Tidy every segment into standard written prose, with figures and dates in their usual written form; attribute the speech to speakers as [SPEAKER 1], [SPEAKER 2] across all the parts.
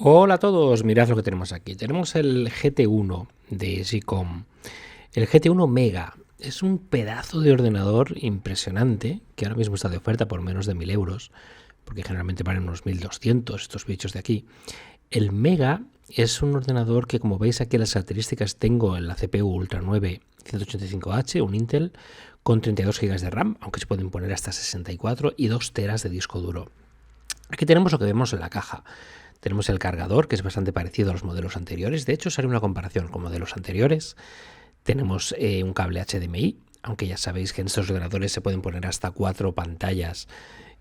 [SPEAKER 1] Hola a todos, mirad lo que tenemos aquí. Tenemos el GT1 de Gcom. El GT1 Mega es un pedazo de ordenador impresionante que ahora mismo está de oferta por menos de 1000 euros, porque generalmente valen unos 1200 estos bichos de aquí. El Mega es un ordenador que, como veis aquí las características, tengo en la CPU Ultra 9 185H, un Intel, con 32 GB de RAM, aunque se pueden poner hasta 64 y 2 teras de disco duro. Aquí tenemos lo que vemos en la caja. Tenemos el cargador, que es bastante parecido a los modelos anteriores. De hecho, os haré una comparación con modelos anteriores. Tenemos un cable HDMI, aunque ya sabéis que en estos ordenadores se pueden poner hasta 4 pantallas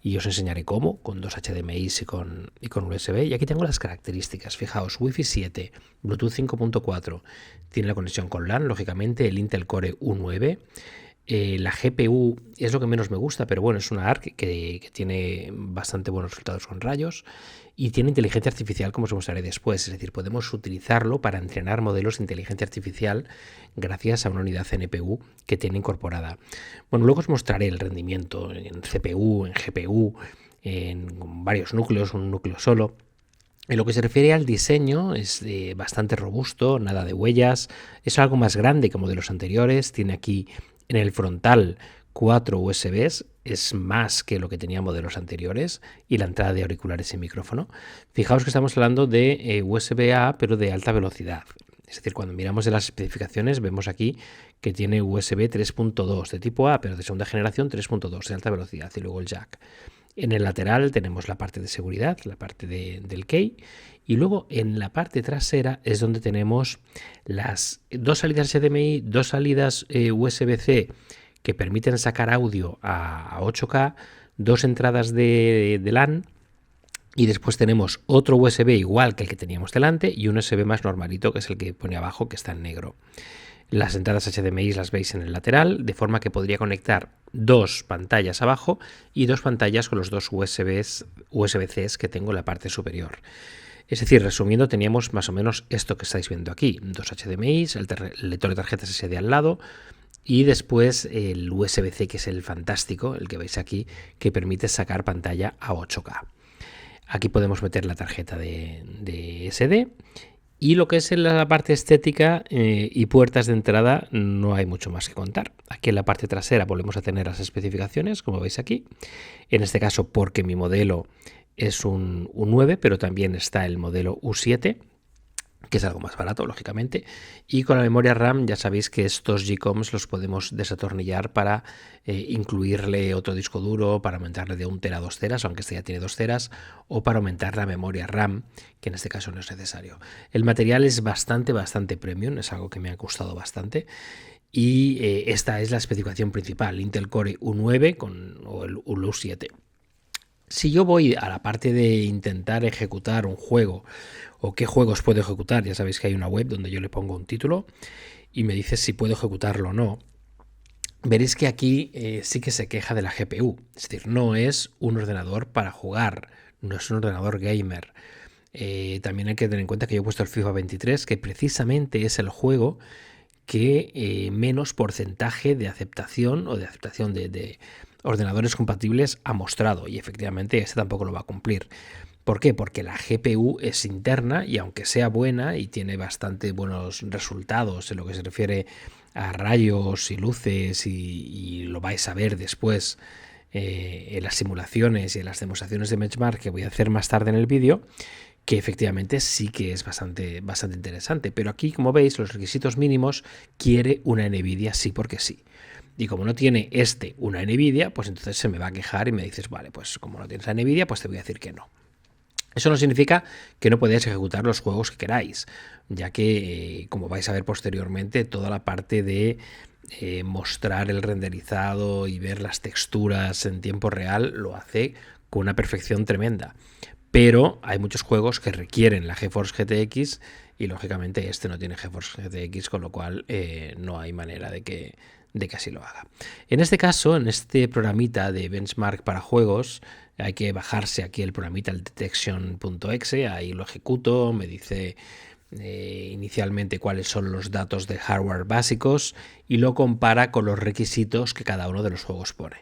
[SPEAKER 1] y os enseñaré cómo, con 2 HDMI y con USB. Y aquí tengo las características. Fijaos, Wi-Fi 7, Bluetooth 5.4, tiene la conexión con LAN, lógicamente el Intel Core U9. La GPU es lo que menos me gusta, pero bueno, es una ARC que tiene bastante buenos resultados con rayos y tiene inteligencia artificial, como os mostraré después. Es decir, podemos utilizarlo para entrenar modelos de inteligencia artificial gracias a una unidad NPU que tiene incorporada. Bueno, luego os mostraré el rendimiento en CPU, en GPU, en varios núcleos, un núcleo solo. En lo que se refiere al diseño, es bastante robusto, nada de huellas, es algo más grande que modelos anteriores, tiene aquí en el frontal 4 USBs, es más que lo que tenía modelos anteriores, y la entrada de auriculares y micrófono. Fijaos que estamos hablando de USB-A, pero de alta velocidad. Es decir, cuando miramos en las especificaciones vemos aquí que tiene USB 3.2 de tipo A, pero de segunda generación 3.2 de alta velocidad, y luego el jack. En el lateral tenemos la parte de seguridad, la parte del key, y luego en la parte trasera es donde tenemos las dos salidas HDMI, dos salidas USB-C que permiten sacar audio a 8K, dos entradas de LAN, y después tenemos otro USB igual que el que teníamos delante y un USB más normalito, que es el que pone abajo, que está en negro. Las entradas HDMI las veis en el lateral, de forma que podría conectar dos pantallas abajo y dos pantallas con los dos USB-Cs que tengo en la parte superior. Es decir, resumiendo, teníamos más o menos esto que estáis viendo aquí: dos HDMI, el lector de tarjetas SD al lado y después el USB-C, que es el fantástico, el que veis aquí, que permite sacar pantalla a 8K. Aquí podemos meter la tarjeta de SD. Y lo que es en la parte estética y puertas de entrada no hay mucho más que contar. Aquí en la parte trasera volvemos a tener las especificaciones, como veis aquí. En este caso, porque mi modelo es un U9, pero también está el modelo U7, que es algo más barato, lógicamente. Y con la memoria RAM ya sabéis que estos Gcoms los podemos desatornillar para incluirle otro disco duro, para aumentarle de 1 tera a 2 teras, aunque este ya tiene 2 teras, o para aumentar la memoria RAM, que en este caso no es necesario. El material es bastante premium, es algo que me ha gustado bastante. Y esta es la especificación principal, Intel Core U9 o el U7. Si yo voy a la parte de intentar ejecutar un juego o qué juegos puedo ejecutar, ya sabéis que hay una web donde yo le pongo un título y me dice si puedo ejecutarlo o no, veréis que aquí sí que se queja de la GPU. Es decir, no es un ordenador para jugar, no es un ordenador gamer. También hay que tener en cuenta que yo he puesto el FIFA 23, que precisamente es el juego que menos porcentaje de aceptación o de aceptación de ordenadores compatibles ha mostrado, y efectivamente este tampoco lo va a cumplir. ¿Por qué? Porque la GPU es interna y aunque sea buena y tiene bastante buenos resultados en lo que se refiere a rayos y luces, y lo vais a ver después en las simulaciones y en las demostraciones de benchmark que voy a hacer más tarde en el vídeo, que efectivamente sí que es bastante interesante. Pero aquí, como veis, los requisitos mínimos quiere una NVIDIA sí porque sí. Y como no tiene una NVIDIA, pues entonces se me va a quejar y me dices, vale, pues como no tienes la NVIDIA, pues te voy a decir que no. Eso no significa que no podáis ejecutar los juegos que queráis, ya que, como vais a ver posteriormente, toda la parte de mostrar el renderizado y ver las texturas en tiempo real lo hace con una perfección tremenda. Pero hay muchos juegos que requieren la GeForce GTX y lógicamente este no tiene GeForce GTX, con lo cual no hay manera de que así lo haga. En este caso, en este programita de benchmark para juegos, hay que bajarse aquí el programita, el detection.exe, ahí lo ejecuto, me dice inicialmente cuáles son los datos de hardware básicos y lo compara con los requisitos que cada uno de los juegos pone.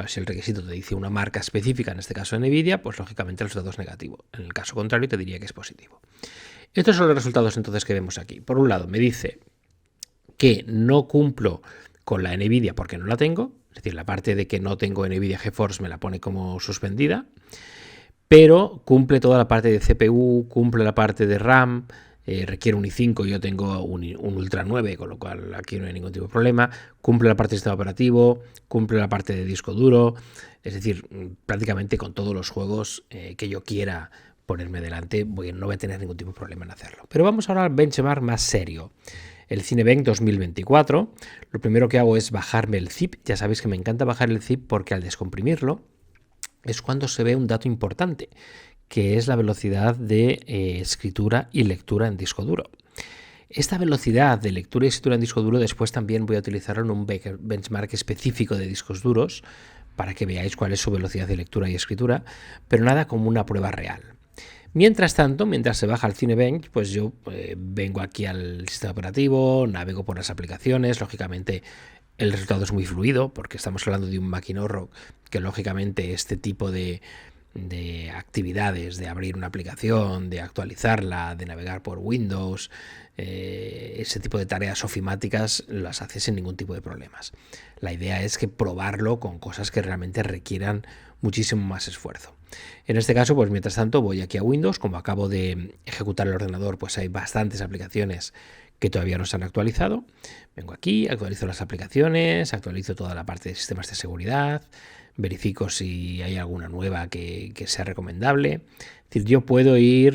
[SPEAKER 1] Si el requisito te dice una marca específica, en este caso Nvidia, pues lógicamente el resultado es negativo. En el caso contrario te diría que es positivo. Estos son los resultados entonces que vemos aquí. Por un lado me dice que no cumplo con la Nvidia porque no la tengo, es decir, la parte de que no tengo Nvidia GeForce me la pone como suspendida, pero cumple toda la parte de CPU, cumple la parte de RAM, requiere un i5, yo tengo un Ultra 9, con lo cual aquí no hay ningún tipo de problema, cumple la parte de sistema operativo, cumple la parte de disco duro, es decir, prácticamente con todos los juegos que yo quiera ponerme delante, no voy a tener ningún tipo de problema en hacerlo. Pero vamos ahora al benchmark más serio. El Cinebench 2024, lo primero que hago es bajarme el zip. Ya sabéis que me encanta bajar el zip porque al descomprimirlo es cuando se ve un dato importante, que es la velocidad de escritura y lectura en disco duro. Esta velocidad de lectura y escritura en disco duro después también voy a utilizarlo en un benchmark específico de discos duros para que veáis cuál es su velocidad de lectura y escritura, pero nada como una prueba real. Mientras tanto, mientras se baja el Cinebench, pues yo vengo aquí al sistema operativo, navego por las aplicaciones, lógicamente el resultado es muy fluido porque estamos hablando de un maquinorro que lógicamente este tipo de actividades, de abrir una aplicación, de actualizarla, de navegar por Windows, ese tipo de tareas ofimáticas las hace sin ningún tipo de problemas. La idea es que probarlo con cosas que realmente requieran muchísimo más esfuerzo. En este caso, pues mientras tanto voy aquí a Windows, como acabo de ejecutar el ordenador, pues hay bastantes aplicaciones que todavía no se han actualizado. Vengo aquí, actualizo las aplicaciones, actualizo toda la parte de sistemas de seguridad, verifico si hay alguna nueva que sea recomendable. Es decir, yo puedo ir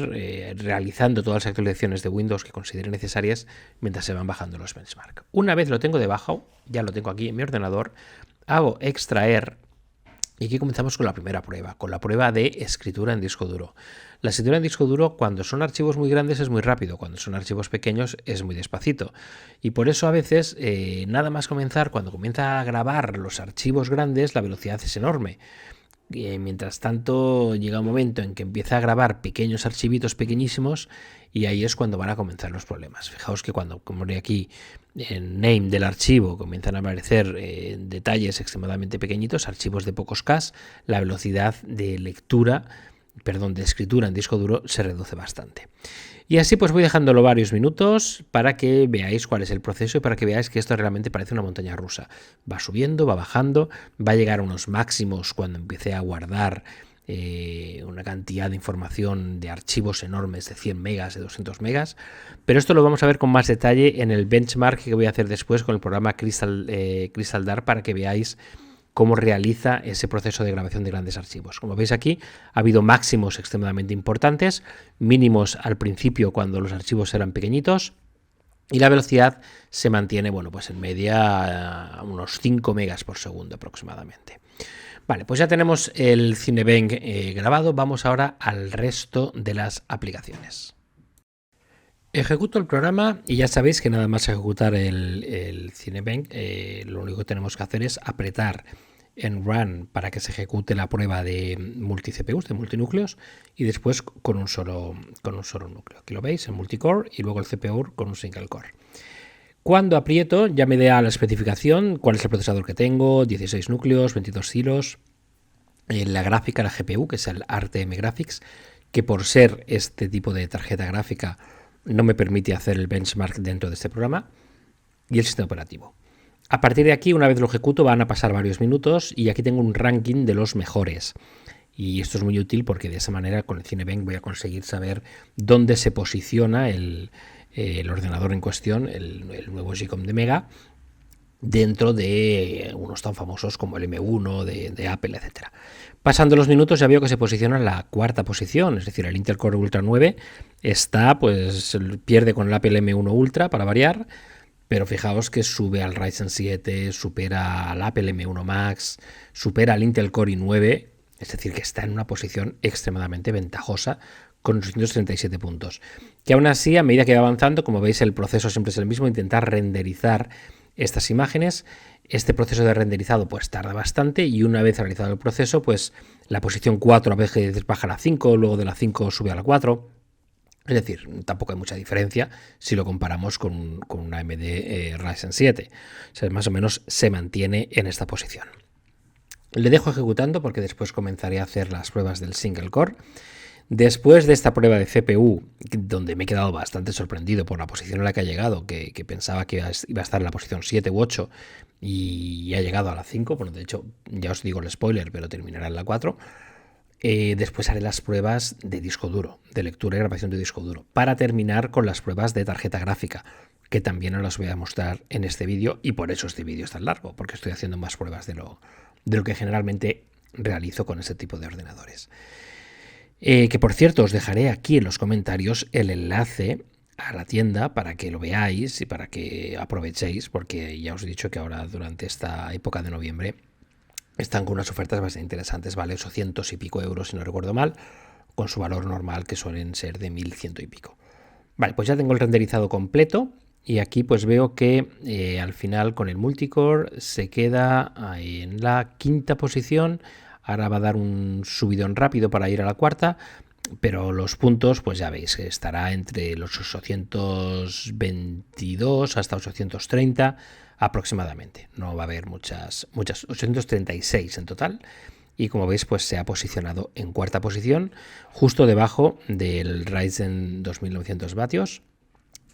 [SPEAKER 1] realizando todas las actualizaciones de Windows que considere necesarias mientras se van bajando los benchmarks. Una vez lo tengo debajo, ya lo tengo aquí en mi ordenador, hago extraer. Y aquí comenzamos con la primera prueba, con la prueba de escritura en disco duro. La escritura en disco duro, cuando son archivos muy grandes, es muy rápido, cuando son archivos pequeños, es muy despacito. Y por eso a veces, nada más comenzar, cuando comienza a grabar los archivos grandes, la velocidad es enorme. Mientras tanto, llega un momento en que empieza a grabar pequeños archivitos pequeñísimos y ahí es cuando van a comenzar los problemas. Fijaos que cuando, como ve aquí, en name del archivo comienzan a aparecer detalles extremadamente pequeñitos, archivos de pocos K, la velocidad de escritura en disco duro se reduce bastante. Y así pues voy dejándolo varios minutos para que veáis cuál es el proceso y para que veáis que esto realmente parece una montaña rusa. Va subiendo, va bajando, va a llegar a unos máximos cuando empiece a guardar una cantidad de información de archivos enormes de 100 megas, de 200 megas, pero esto lo vamos a ver con más detalle en el benchmark que voy a hacer después con el programa Crystal Dart para que veáis cómo realiza ese proceso de grabación de grandes archivos. Como veis aquí, ha habido máximos extremadamente importantes, mínimos al principio cuando los archivos eran pequeñitos, y la velocidad se mantiene, bueno, pues en media a unos 5 megas por segundo aproximadamente. Vale, pues ya tenemos el Cinebench grabado. Vamos ahora al resto de las aplicaciones. Ejecuto el programa y ya sabéis que nada más ejecutar el Cinebench, lo único que tenemos que hacer es apretar en Run para que se ejecute la prueba de multi-CPUs, de multinúcleos, y después con un solo núcleo. Aquí lo veis, el multicore y luego el CPU con un single core. Cuando aprieto ya me da la especificación, cuál es el procesador que tengo, 16 núcleos, 22 hilos, la gráfica, la GPU, que es el RTM Graphics, que por ser este tipo de tarjeta gráfica no me permite hacer el benchmark dentro de este programa, y el sistema operativo. A partir de aquí, una vez lo ejecuto, van a pasar varios minutos y aquí tengo un ranking de los mejores. Y esto es muy útil porque de esa manera con el Cinebench voy a conseguir saber dónde se posiciona el ordenador en cuestión, el nuevo G-Com de Mega, dentro de unos tan famosos como el M1 de Apple, etc. Pasando los minutos ya veo que se posiciona en la cuarta posición, es decir, el Intel Core Ultra 9 pierde con el Apple M1 Ultra para variar, pero fijaos que sube al Ryzen 7, supera al Apple M1 Max, supera al Intel Core i9, es decir, que está en una posición extremadamente ventajosa con 237 puntos. Que aún así, a medida que va avanzando, como veis, el proceso siempre es el mismo, intentar renderizar estas imágenes. Este proceso de renderizado pues tarda bastante y una vez realizado el proceso, pues la posición 4 a veces baja a la 5, luego de la 5 sube a la 4. Es decir, tampoco hay mucha diferencia si lo comparamos con una AMD Ryzen 7. O sea, más o menos se mantiene en esta posición. Le dejo ejecutando porque después comenzaré a hacer las pruebas del single core. Después de esta prueba de CPU, donde me he quedado bastante sorprendido por la posición en la que ha llegado, que pensaba que iba a estar en la posición 7 u 8 y ha llegado a la 5, bueno, de hecho ya os digo el spoiler, pero terminará en la 4. Después haré las pruebas de disco duro, de lectura y grabación de disco duro, para terminar con las pruebas de tarjeta gráfica, que también os las voy a mostrar en este vídeo, y por eso este vídeo es tan largo, porque estoy haciendo más pruebas de lo que generalmente realizo con ese tipo de ordenadores. Que por cierto, os dejaré aquí en los comentarios el enlace a la tienda para que lo veáis y para que aprovechéis, porque ya os he dicho que ahora durante esta época de noviembre están con unas ofertas bastante interesantes, vale 800 y pico euros si no recuerdo mal, con su valor normal que suelen ser de 1100 y pico. Vale, pues ya tengo el renderizado completo y aquí pues veo que al final con el multicore se queda en la quinta posición. Ahora va a dar un subidón rápido para ir a la cuarta, pero los puntos, pues ya veis, estará entre los 822 hasta 830 aproximadamente. No va a haber muchas, 836 en total. Y como veis, pues se ha posicionado en cuarta posición, justo debajo del Ryzen 2900 vatios,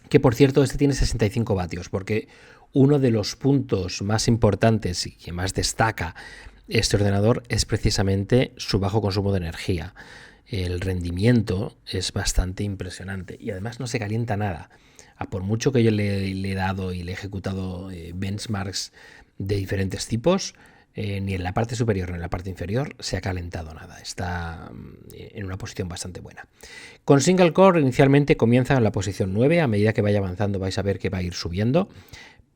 [SPEAKER 1] que por cierto este tiene 65 vatios, porque uno de los puntos más importantes y que más destaca este ordenador es precisamente su bajo consumo de energía. El rendimiento es bastante impresionante y además no se calienta nada. Por mucho que yo le he dado y le he ejecutado benchmarks de diferentes tipos, ni en la parte superior ni en la parte inferior se ha calentado nada. Está en una posición bastante buena. Con single core inicialmente comienza en la posición 9. A medida que vaya avanzando vais a ver que va a ir subiendo,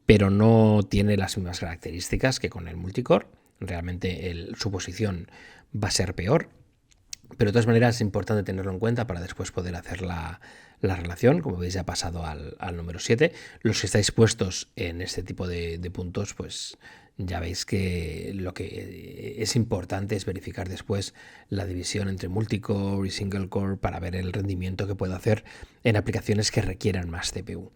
[SPEAKER 1] pero no tiene las mismas características que con el multicore. Realmente su posición va a ser peor, pero de todas maneras es importante tenerlo en cuenta para después poder hacer la relación. Como veis ya ha pasado al número 7. Los que estáis puestos en este tipo de puntos, pues ya veis que lo que es importante es verificar después la división entre multicore y single core para ver el rendimiento que puede hacer en aplicaciones que requieran más CPU.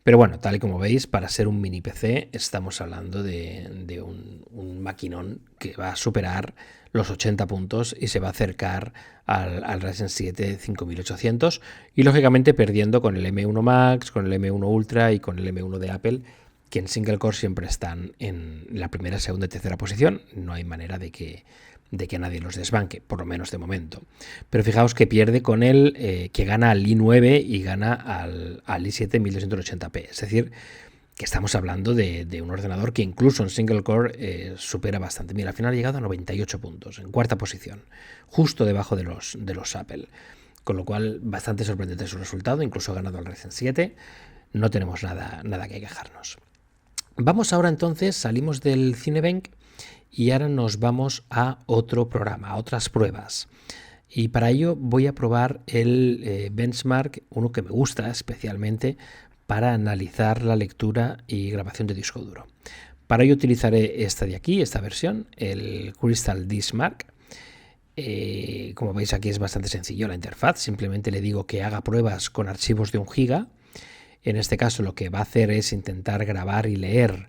[SPEAKER 1] Pero bueno, tal y como veis, para ser un mini PC estamos hablando de un maquinón que va a superar los 80 puntos y se va a acercar al Ryzen 7 5800 y lógicamente perdiendo con el M1 Max, con el M1 Ultra y con el M1 de Apple, que en single core siempre están en la primera, segunda y tercera posición. No hay manera de que nadie los desbanque, por lo menos de momento. Pero fijaos que pierde con él, que gana al i9 y gana al i7 1280p. Es decir, que estamos hablando de un ordenador que incluso en single core supera bastante. Mira, al final ha llegado a 98 puntos, en cuarta posición, justo debajo de los Apple. Con lo cual, bastante sorprendente su resultado, incluso ha ganado al Ryzen 7. No tenemos nada que quejarnos. Vamos ahora entonces, salimos del Cinebench y ahora nos vamos a otro programa, a otras pruebas. Y para ello voy a probar el benchmark, uno que me gusta especialmente para analizar la lectura y grabación de disco duro. Para ello utilizaré esta de aquí, esta versión, el Crystal Disk Mark. Como veis aquí es bastante sencillo la interfaz, simplemente le digo que haga pruebas con archivos de 1 GB. En este caso lo que va a hacer es intentar grabar y leer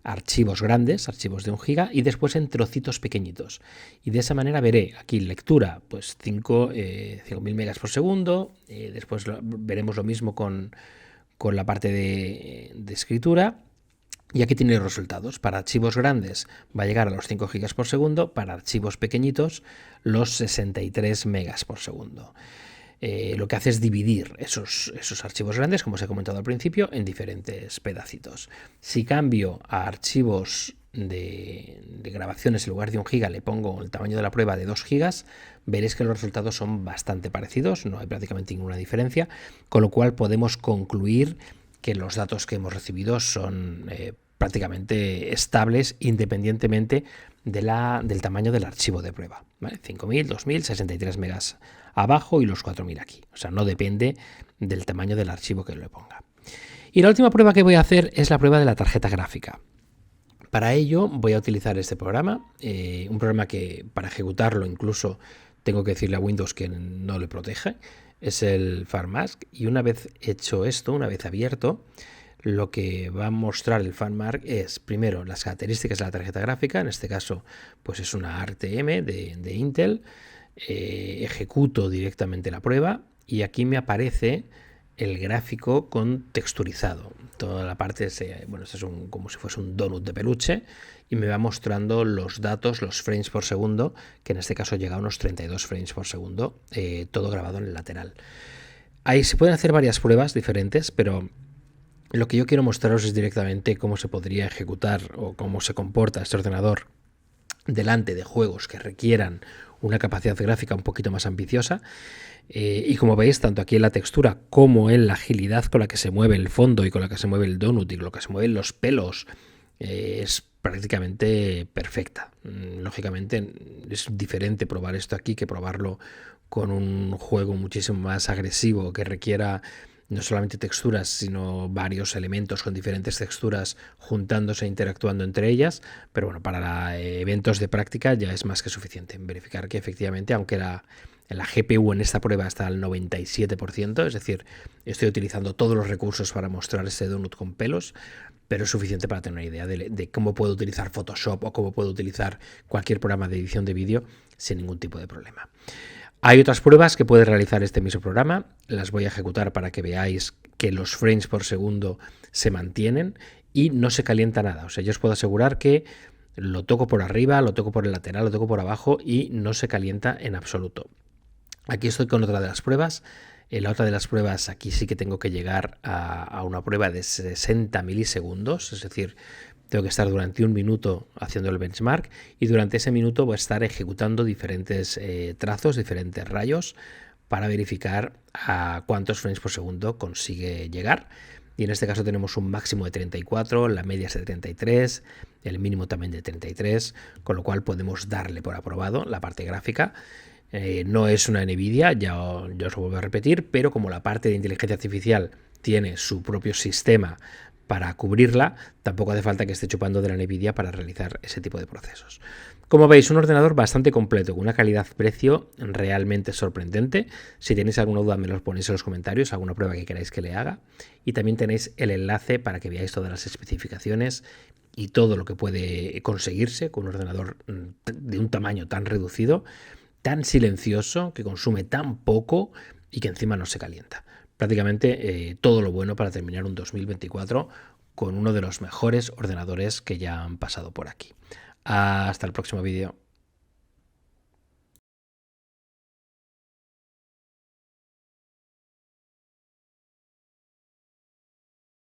[SPEAKER 1] archivos grandes, archivos de 1 GB, y después en trocitos pequeñitos. Y de esa manera veré aquí lectura, pues 5.000 megas por segundo. Después veremos lo mismo con la parte de escritura. Y aquí tiene los resultados. Para archivos grandes va a llegar a los 5 GB por segundo, para archivos pequeñitos los 63 megas por segundo. Lo que hace es dividir esos archivos grandes, como os he comentado al principio, en diferentes pedacitos. Si cambio a archivos de grabaciones en lugar de 1 GB, le pongo el tamaño de la prueba de 2 GB, veréis que los resultados son bastante parecidos, no hay prácticamente ninguna diferencia, con lo cual podemos concluir que los datos que hemos recibido son prácticamente estables independientemente del tamaño del archivo de prueba, ¿vale? 5.000, 2.000, 63 megas abajo y los 4.000 aquí. O sea, no depende del tamaño del archivo que le ponga. Y la última prueba que voy a hacer es la prueba de la tarjeta gráfica. Para ello voy a utilizar este programa, un programa que para ejecutarlo incluso tengo que decirle a Windows que no le protege. es el FarmMask, y una vez hecho esto, una vez abierto, lo que va a mostrar el FarmMask es primero las características de la tarjeta gráfica. En este caso pues es una RTM de Intel. Ejecuto directamente la prueba y aquí me aparece el gráfico con texturizado. Toda la parte bueno, esto es como si fuese un donut de peluche, y me va mostrando los datos, los frames por segundo, que en este caso llega a unos 32 frames por segundo, todo grabado en el lateral. Ahí se pueden hacer varias pruebas diferentes, pero lo que yo quiero mostraros es directamente cómo se podría ejecutar o cómo se comporta este ordenador delante de juegos que requieran una capacidad gráfica un poquito más ambiciosa. Y como veis, tanto aquí en la textura como en la agilidad con la que se mueve el fondo y con la que se mueve el donut y con lo que se mueven los pelos, es prácticamente perfecta. Lógicamente es diferente probar esto aquí que probarlo con un juego muchísimo más agresivo que requiera no solamente texturas, sino varios elementos con diferentes texturas juntándose e interactuando entre ellas. Pero bueno, para eventos de práctica ya es más que suficiente verificar que efectivamente, aunque la GPU en esta prueba está al 97%, es decir, estoy utilizando todos los recursos para mostrar ese donut con pelos, pero es suficiente para tener una idea de cómo puedo utilizar Photoshop o cómo puedo utilizar cualquier programa de edición de vídeo sin ningún tipo de problema. Hay otras pruebas que puede realizar este mismo programa, las voy a ejecutar para que veáis que los frames por segundo se mantienen y no se calienta nada. O sea, yo os puedo asegurar que lo toco por arriba, lo toco por el lateral, lo toco por abajo y no se calienta en absoluto. Aquí estoy con otra de las pruebas. En la otra de las pruebas aquí sí que tengo que llegar a una prueba de 60 milisegundos, es decir, tengo que estar durante un minuto haciendo el benchmark y durante ese minuto voy a estar ejecutando diferentes trazos, diferentes rayos para verificar a cuántos frames por segundo consigue llegar. Y en este caso tenemos un máximo de 34, la media es de 33, el mínimo también de 33, con lo cual podemos darle por aprobado la parte gráfica. No es una NVIDIA, ya os lo vuelvo a repetir, pero como la parte de inteligencia artificial tiene su propio sistema para cubrirla, tampoco hace falta que esté chupando de la NVIDIA para realizar ese tipo de procesos. Como veis, un ordenador bastante completo, con una calidad-precio realmente sorprendente. Si tenéis alguna duda me lo ponéis en los comentarios, alguna prueba que queráis que le haga. Y también tenéis el enlace para que veáis todas las especificaciones y todo lo que puede conseguirse con un ordenador de un tamaño tan reducido, tan silencioso, que consume tan poco y que encima no se calienta. Prácticamente todo lo bueno para terminar un 2024 con uno de los mejores ordenadores que ya han pasado por aquí. Hasta el próximo vídeo.